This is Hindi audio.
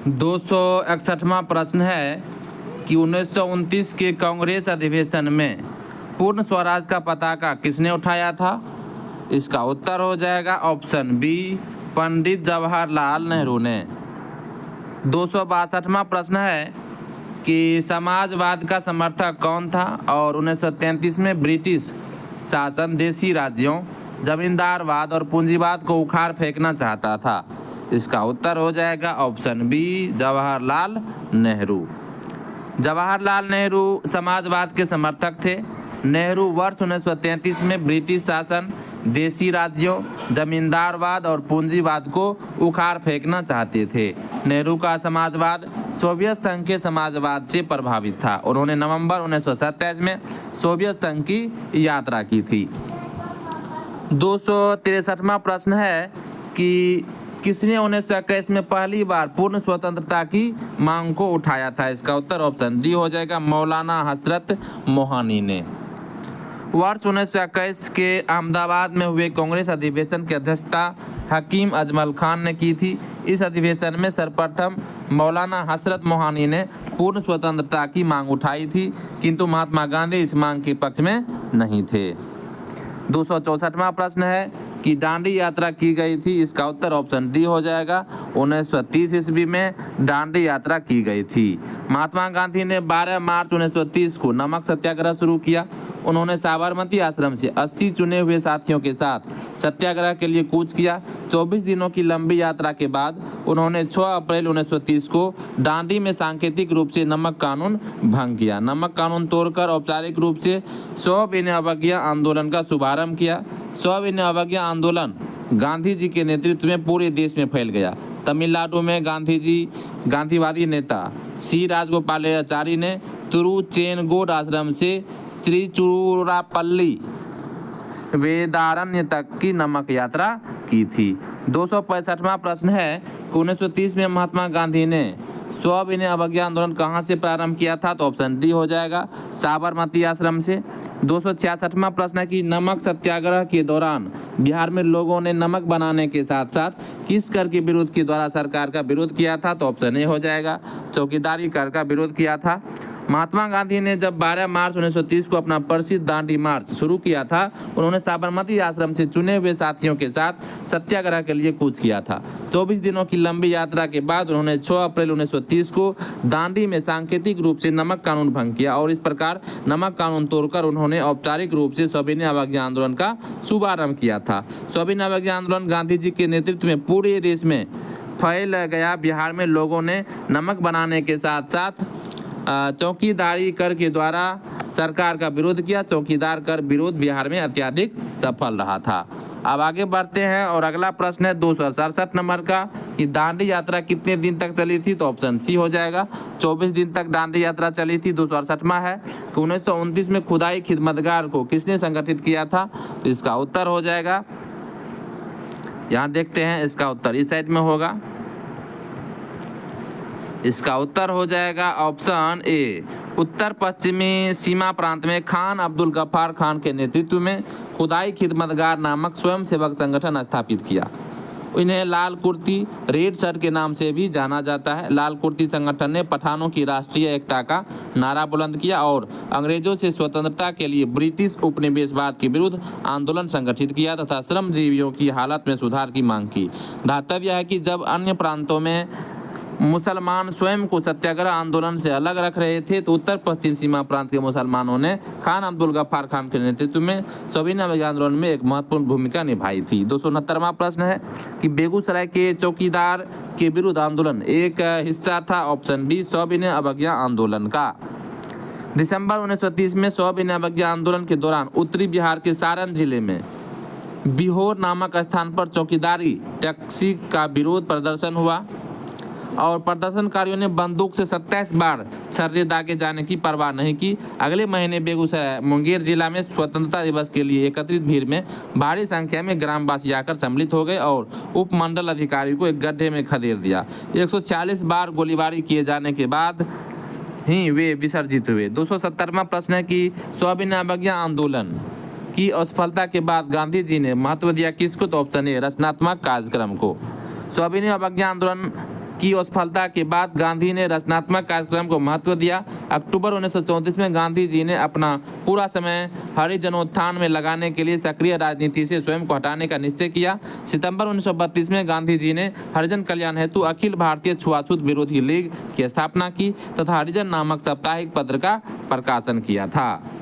261वां प्रश्न है कि 1929 के कांग्रेस अधिवेशन में पूर्ण स्वराज का पताका किसने उठाया था? इसका उत्तर हो जाएगा ऑप्शन बी, पंडित जवाहरलाल नेहरू ने। 262वां प्रश्न है कि समाजवाद का समर्थक कौन था और 1933 में ब्रिटिश शासन देशी राज्यों, जमींदारवाद और पूंजीवाद को उखाड़ फेंकना चाहता था? इसका उत्तर हो जाएगा ऑप्शन बी, जवाहरलाल नेहरू। जवाहरलाल नेहरू समाजवाद के समर्थक थे। नेहरू वर्ष 1933 में ब्रिटिश शासन, देशी राज्यों, जमींदारवाद और पूंजीवाद को उखाड़ फेंकना चाहते थे। नेहरू का समाजवाद सोवियत संघ के समाजवाद से प्रभावित था। उन्होंने नवंबर 1927 में सोवियत संघ की यात्रा की थी। 263वां प्रश्न है कि किसने 1921 में पहली बार पूर्ण स्वतंत्रता की मांग को उठाया था? इसका उत्तर ऑप्शन डी हो जाएगा, मौलाना हजरत मोहनी ने। वर्ष 1921 के अहमदाबाद में हुए कांग्रेस अधिवेशन की अध्यक्षता हकीम अजमल खान ने की थी। इस अधिवेशन में सर्वप्रथम मौलाना हजरत मोहनी ने पूर्ण स्वतंत्रता की मांग उठाई थी, किंतु महात्मा गांधी इस मांग के पक्ष में नहीं थे। 264वां प्रश्न है कि दांडी यात्रा की गई थी। इसका उत्तर ऑप्शन डी हो जाएगा, 1930 ईस्वी में दांडी यात्रा की गई थी। महात्मा गांधी ने 12 मार्च 1930 को नमक सत्याग्रह शुरू किया। उन्होंने साबरमती आश्रम से 80 चुने हुए साथियों के साथ सत्याग्रह के लिए कूच किया। 24 दिनों की लंबी यात्रा के बाद उन्होंने 6 अप्रैल 1930 को दांडी में सांकेतिक रूप से नमक कानून भंग किया। नमक कानून तोड़कर औपचारिक रूप से सविनय अवज्ञा आंदोलन का शुभारंभ किया। सविनय अवज्ञा आंदोलन गांधी जी के नेतृत्व में पूरे देश में फैल गया। तमिलनाडु में गांधीवादी नेता सी राजगोपालाचारी ने तिरुचेनगोड आश्रम से त्रिचुरापल्ली वेदारण्य तक की नमक यात्रा की थी। 265वां प्रश्न है कि 1930 में महात्मा गांधी ने सविनय अवज्ञा आंदोलन कहां से प्रारंभ किया था? तो ऑप्शन डी हो जाएगा, साबरमती आश्रम से। 266वां प्रश्न है कि नमक सत्याग्रह के दौरान बिहार में लोगों ने नमक बनाने के साथ साथ किस कर के विरोध के द्वारा सरकार का विरोध किया था? तो ऑप्शन ए हो जाएगा, चौकीदारी कर का विरोध किया था। महात्मा गांधी ने जब 12 मार्च 1930 को अपना प्रसिद्ध दांडी मार्च शुरू किया था, उन्होंने साबरमती आश्रम से चुने हुए साथियों के साथ सत्याग्रह के लिए कूच किया था। 24 दिनों की लंबी यात्रा के बाद उन्होंने 6 अप्रैल 1930 को दांडी में सांकेतिक रूप से नमक कानून भंग किया और इस प्रकार नमक कानून तोड़कर उन्होंने औपचारिक रूप से सविनय अवज्ञा आंदोलन का शुभारंभ किया था। सविनय अवज्ञा आंदोलन गांधी जी के नेतृत्व में पूरे देश में फैल गया। बिहार में लोगों ने नमक बनाने के साथ साथ चौकीदारी कर के द्वारा सरकार का विरोध किया। चौकीदार कर विरोध बिहार में अत्यधिक सफल रहा था। अब आगे बढ़ते हैं और अगला प्रश्न है 267 नंबर का कि दांडी यात्रा कितने दिन तक चली थी? तो ऑप्शन सी हो जाएगा, 24 दिन तक दांडी यात्रा चली थी। 268वां है कि 1929 में खुदाई खिदमतगार को किसने संगठित किया था? तो इसका उत्तर हो जाएगा, यहाँ देखते हैं, इसका उत्तर इस साइड में होगा। इसका उत्तर हो जाएगा ऑप्शन ए, उत्तर पश्चिमी सीमा प्रांत में खान अब्दुल गफ्फार खान के नेतृत्व में खुदाई खिदमतगार नामक स्वयंसेवक संगठन स्थापित किया। इन्हें लाल कुर्ती रेड शर्ट के नाम से भी जाना जाता है। लाल कुर्ती संगठन ने पठानों की राष्ट्रीय एकता का नारा बुलंद किया और अंग्रेजों से स्वतंत्रता के लिए ब्रिटिश उपनिवेशवाद के विरुद्ध आंदोलन संगठित किया तथा श्रमजीवियों की हालत में सुधार की मांग की। धातव्य है कि जब अन्य प्रांतों में मुसलमान स्वयं को सत्याग्रह आंदोलन से अलग रख रहे थे, तो उत्तर पश्चिम सीमा प्रांत के मुसलमानों ने खान अब्दुल गफ्फार खान के नेतृत्व में सविनय अवज्ञा आंदोलन में एक महत्वपूर्ण भूमिका निभाई थी। 269वां प्रश्न है कि बेगूसराय के चौकीदार के विरुद्ध आंदोलन एक हिस्सा था। ऑप्शन बी, सविनय अवज्ञा आंदोलन का। दिसंबर 1930 में सविनय अवज्ञा आंदोलन के दौरान उत्तरी बिहार के सारण जिले में बिहोर नामक स्थान पर चौकीदारी टैक्सी का विरोध प्रदर्शन हुआ और प्रदर्शनकारियों ने बंदूक से 27 बार छर्रे दागे जाने की परवाह नहीं की। अगले महीने बेगूसराय मुंगेर जिला में स्वतंत्रता दिवस के लिए एकत्रित भीड़ में भारी संख्या में ग्रामवासी आकर सम्मिलित हो गए और उपमंडल अधिकारी को एक गड्ढे में खदेड़ दिया। 146 बार गोलीबारी किए जाने के बाद ही वे विसर्जित हुए। 270वां प्रश्न है कि सविनय अवज्ञा आंदोलन की असफलता के बाद गांधी जी ने महत्व दिया किसको? तो ऑप्शन ए, रचनात्मक कार्यक्रम को। सविनय अवज्ञा आंदोलन की असफलता के बाद गांधी ने रचनात्मक कार्यक्रम को महत्व दिया। अक्टूबर 1934 में गांधी जी ने अपना पूरा समय हरिजनोत्थान में लगाने के लिए सक्रिय राजनीति से स्वयं को हटाने का निश्चय किया। सितंबर 1932 में गांधी जी ने हरिजन कल्याण हेतु अखिल भारतीय छुआछूत विरोधी लीग की स्थापना की तथा हरिजन नामक साप्ताहिक पत्र का प्रकाशन किया था।